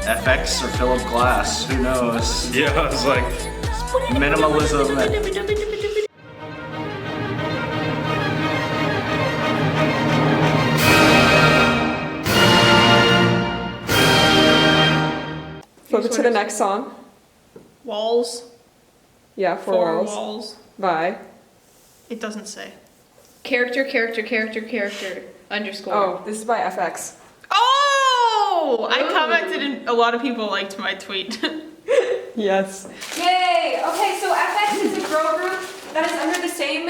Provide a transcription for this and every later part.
FX or Philip Glass, who knows? Yeah, I was like, minimalism. Flip it to the next song. Walls. Yeah, 4 walls. Walls. Bye. It doesn't say. Character underscore. Oh, this is by FX. Oh! I commented and a lot of people liked my tweet. Yes. Yay! Okay, so FX is a girl group that is under the same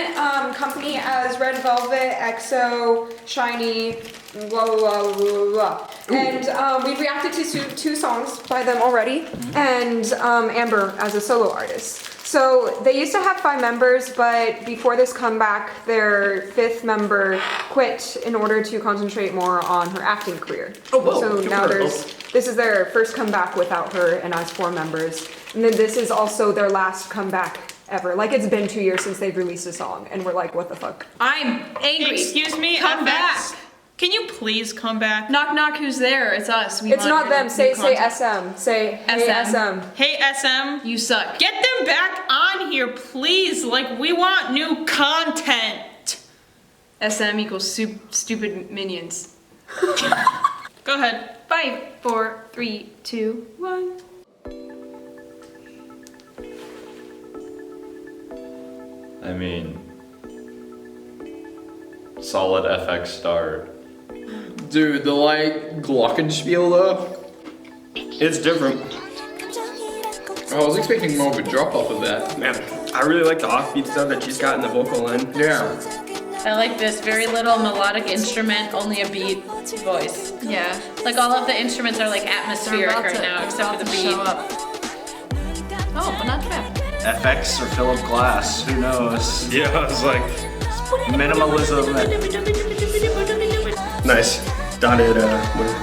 company as Red Velvet, EXO, Shiny, blah blah blah blah blah. And we've reacted to two songs by them already, and Amber as a solo artist. So they used to have 5 members, but before this comeback, their 5th member quit in order to concentrate more on her acting career. Oh, whoa. So now this is their first comeback without her and as 4 members. And then this is also their last comeback ever. Like, it's been 2 years since they've released a song, and we're like, what the fuck? I'm angry. Excuse me, Come FX. back. Can you please come back? Knock knock, who's there? It's us. It's not them. Say SM. Say hey SM. Hey SM. You suck. Get them back on here, please. Like, we want new content. SM equals stupid minions. Go ahead. 5, 4, 3, 2, 1. I mean, solid FX start. Dude, the like glockenspiel though. It's different. I was expecting more of a drop off of that. Man, I really like the offbeat stuff that she's got in the vocal line. Yeah. I like this very little melodic instrument, only a beat voice. Yeah. Like all of the instruments are like atmospheric right now, except for the beat. Oh, but not bad. FX or Philip Glass, who knows? Yeah, I was like, minimalism. Nice. Dotted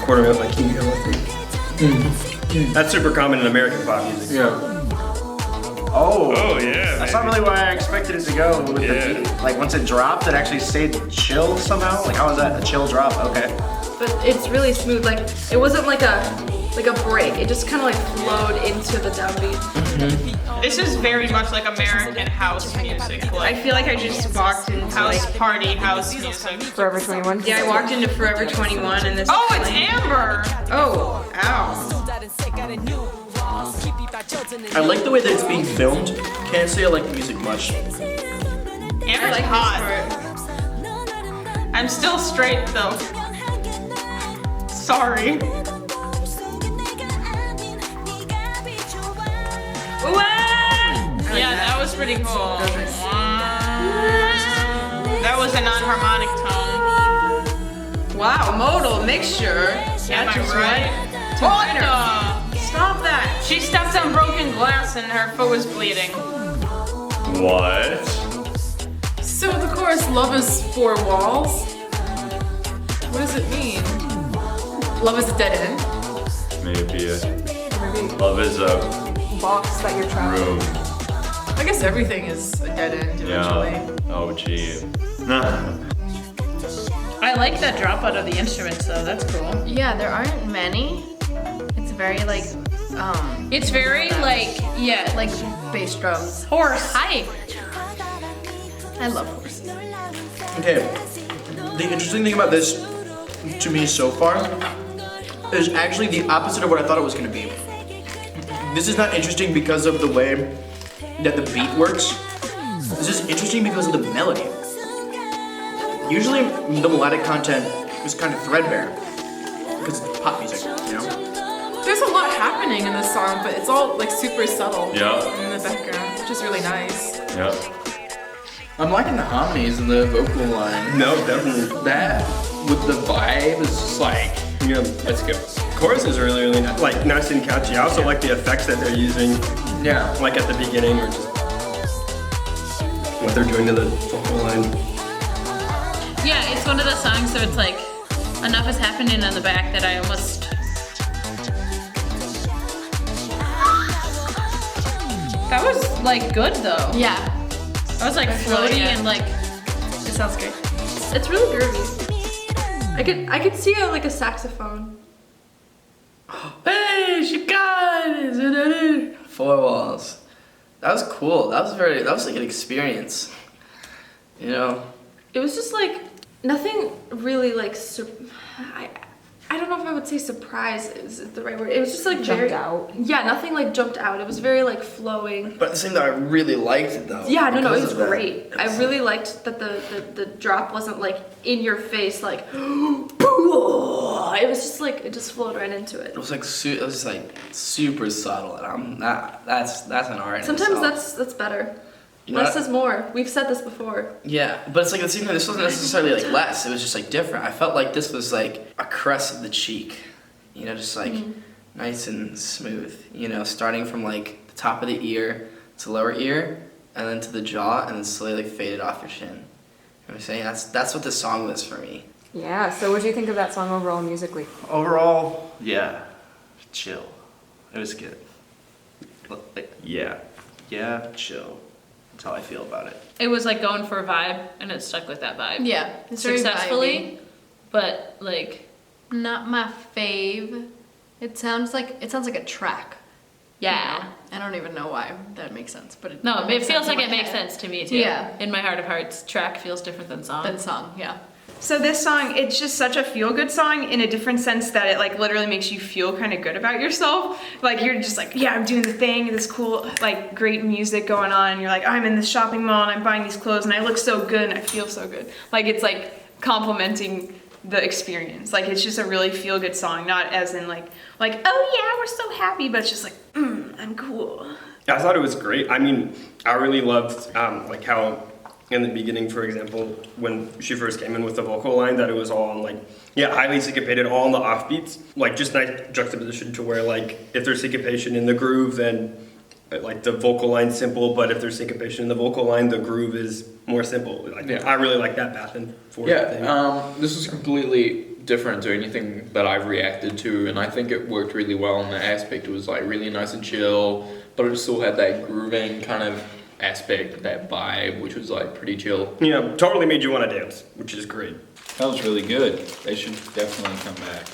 quarter note like Hugo, I think. That's super common in American pop music. Yeah. Oh, yeah. That's not really where I expected it to go with Yeah. the beat. Like, once it dropped, it actually stayed chill somehow. Like, how was that? A chill drop? Okay. But it's really smooth. Like, it wasn't like a break. It just kind of like flowed into the downbeat. This is very much like American house music. I Like feel like I just walked into house like, party house music. Forever 21. yeah, I walked into Forever 21 and this. Oh, it's Amber. Oh, ow. I like the way that it's being filmed. Can't say I like the music much. Amber's like hot. this part. I'm still straight though. Sorry. Yeah, that was pretty cool. That was a non-harmonic tone. Wow, modal mixture. Am I That's right? To What winner. the? Stop that. She stepped on broken glass and her foot was bleeding. what? So the chorus, love is 4 walls. What does it mean? Love is a dead end. Maybe Maybe love is a box that you're trapped in. room. I guess everything is a dead end eventually. Yeah. Oh, gee. I like that drop out of the instruments though, that's cool. Yeah, there aren't many. It's very like, It's very like, yeah, like bass drums. horse. Hi. I love horses. Okay. The interesting thing about this, to me so far, is actually the opposite of what I thought it was going to be. This is not interesting because of the way that the beat works. This is interesting because of the melody. Usually the melodic content is kind of threadbare because it's pop music, you know? There's a lot happening in this song, but it's all like super subtle Yeah. in the background, which is really nice. Yeah. I'm liking the harmonies and the vocal line. No, definitely. That with the vibe is just like, Yeah. let's go. Chorus is really nice. Like nice and catchy. I also like the effects that they're using, Yeah. like at the beginning, or just what they're doing to the vocal line. Yeah, it's one of the songs so it's like, enough is happening on the back that I almost... That was like good though. Yeah, That was like That's really floaty good. and like, it sounds great. It's really groovy. I could see like a saxophone. Hey, 4Walls. That was cool. That was like an experience. You know? It was just like nothing really like I don't know if I would say surprise is the right word. It was just like Jumped out. Yeah, nothing like jumped out. It was very like flowing. But at the same time, I really liked it though. Yeah, no, it because was of that. great. I really liked that the drop wasn't like in your face, like it was just like it just flowed right into it. It was like it was like super subtle, and that's an art. in Sometimes itself. that's better. You know Less what? is more. We've said this before. Yeah, but it's like the same thing. This wasn't necessarily like less. It was just like different. I felt like this was like a crest of the cheek, you know, just like nice and smooth. You know, starting from like the top of the ear to lower ear, and then to the jaw, and then slowly like faded off your chin. You know what I'm saying? That's what this song was for me. Yeah, so what do you think of that song overall musically? Overall, yeah, chill. It was good. Like, Yeah. yeah, chill. That's how I feel about it. It was like going for a vibe, and it stuck with that vibe. Yeah, it's very Successfully, but like, not my fave. It sounds like a track. yeah. I don't even know why that makes sense, but it No, it makes feels sense in like it my makes head. sense to me too. Yeah. In my heart of hearts, track feels different than song. Than song, yeah. So this song, it's just such a feel-good song in a different sense that it like literally makes you feel kind of good about yourself. Like you're just like, yeah, I'm doing the thing, this cool, like great music going on. And you're like, I'm in this shopping mall and I'm buying these clothes and I look so good and I feel so good. Like it's like complimenting the experience. Like it's just a really feel-good song, not as in like, oh yeah, we're so happy, but it's just like, I'm cool. I thought it was great. I mean, I really loved like how in the beginning, for example, when she first came in with the vocal line, that it was all on like, yeah, highly syncopated, all on the offbeats. Like just nice juxtaposition to where like, if there's syncopation in the groove, then like the vocal line's simple, but if there's syncopation in the vocal line, the groove is more simple. Like I really like that back and forth thing. This is completely different to anything that I've reacted to, and I think it worked really well in the aspect. It was like really nice and chill, but it still had that grooving kind of aspect, that vibe, which was like pretty chill. Yeah, totally made you want to dance, which is great. That was really good. They should definitely come back.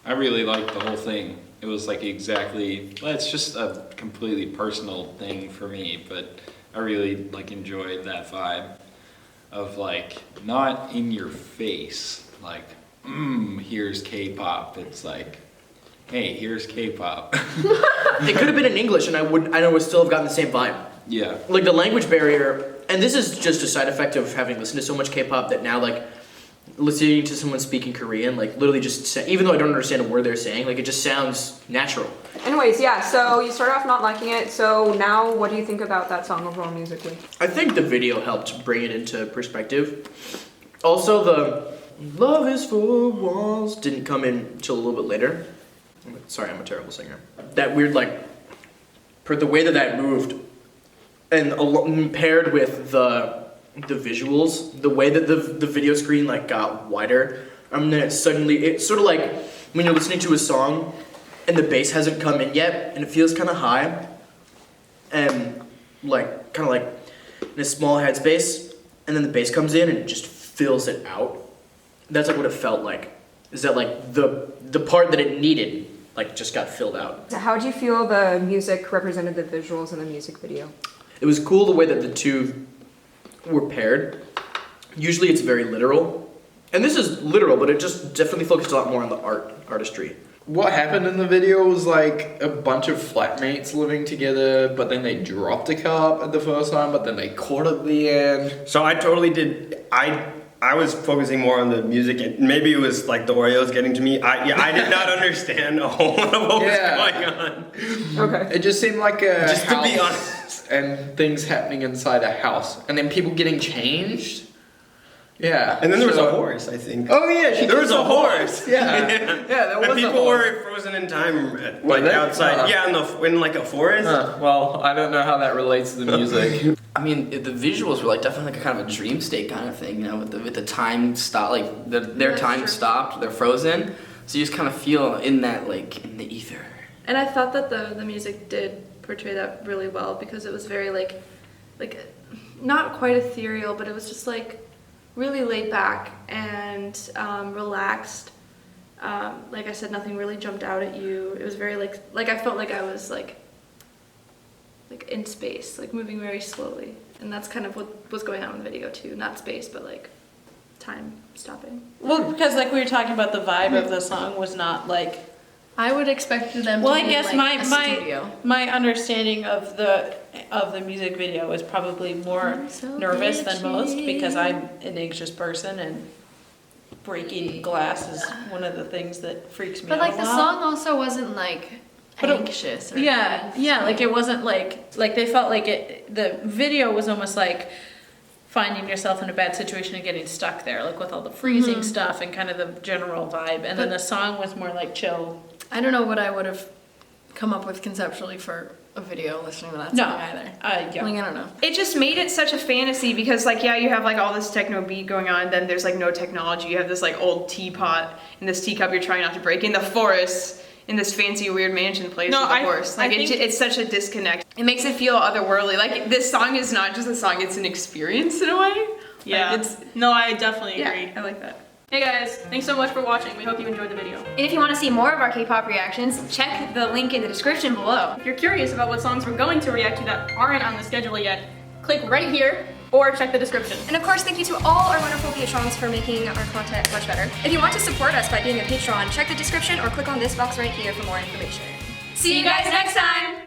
I really liked the whole thing. It was like exactly, well, it's just a completely personal thing for me, but I really like enjoyed that vibe of like, not in your face, like, here's K-pop. It's like, hey, here's K-pop. It could have been in English, and I would still have gotten the same vibe. Yeah. Like the language barrier, and this is just a side effect of having listened to so much K-pop that now like listening to someone speaking Korean, like literally just even though I don't understand a word they're saying, like it just sounds natural. Anyways, yeah, so you started off not liking it, so now what do you think about that song overall musically? I think the video helped bring it into perspective. Also, the "Love is 4 walls" didn't come in until a little bit later. Sorry, I'm a terrible singer. That weird like, the way that moved, and paired with the visuals, the way that the video screen like got wider, and then it's sort of like when you're listening to a song and the bass hasn't come in yet and it feels kind of high and like kind of like in a small headspace, and then the bass comes in and it just fills it out. That's like what it felt like. Is that like the part that it needed like just got filled out. So how do you feel the music represented the visuals in the music video? It was cool the way that the two were paired. Usually it's very literal, and this is literal, but it just definitely focused a lot more on the artistry. What happened in the video was like a bunch of flatmates living together, but then they dropped a cup at the first time, but then they caught at the end. So I totally did. I was focusing more on the music, and maybe it was like the Oreos getting to me. I did not understand a whole lot of what was going on. Okay. It just seemed like a Just to house be honest. and things happening inside a house, and then people getting changed. Yeah. And then there was a horse, I think. Oh yeah, there was a horse. Yeah, yeah, that was And a people horse. were frozen in time, Were like they? outside. Yeah, in like a forest. Well, I don't know how that relates to the music. I mean, the visuals were like definitely like a kind of a dream state kind of thing, you know, with the time stop, like their time stopped, they're frozen, so you just kind of feel in that like in the ether. And I thought that the music did portray that really well, because it was very like not quite ethereal, but it was just like really laid back and relaxed. Like I said, nothing really jumped out at you. It was very like I felt like I was like like in space, like moving very slowly. And that's kind of what was going on in the video too. Not space, but like time stopping. Well, because like we were talking about, the vibe of the song was not like. I would expect them Well, to I be guess in, like, a studio. my understanding of the music video is probably more nervous than most, because I'm an anxious person and breaking glass is one of the things that freaks me out. But like a the lot. song also wasn't like anxious. Or Yeah, yeah, like it wasn't like they felt like it. The video was almost like finding yourself in a bad situation and getting stuck there, like with all the freezing stuff and kind of the general vibe. And then the song was more like chill. I don't know what I would have come up with conceptually for a video listening to that song either. Yeah. Like, I don't know. It just made it such a fantasy because, like, yeah, you have like all this techno beat going on, then there's like no technology. You have this like old teapot and this teacup you're trying not to break in the forest in this fancy weird mansion place with a horse. Like it's such a disconnect. It makes it feel otherworldly. Like this song is not just a song; it's an experience in a way. Yeah. Like, No, I definitely agree. I like that. Hey guys, thanks so much for watching. We hope you enjoyed the video. And if you want to see more of our K-pop reactions, check the link in the description below. If you're curious about what songs we're going to react to that aren't on the schedule yet, click right here or check the description. And of course, thank you to all our wonderful patrons for making our content much better. If you want to support us by being a patron, check the description or click on this box right here for more information. See you guys next time!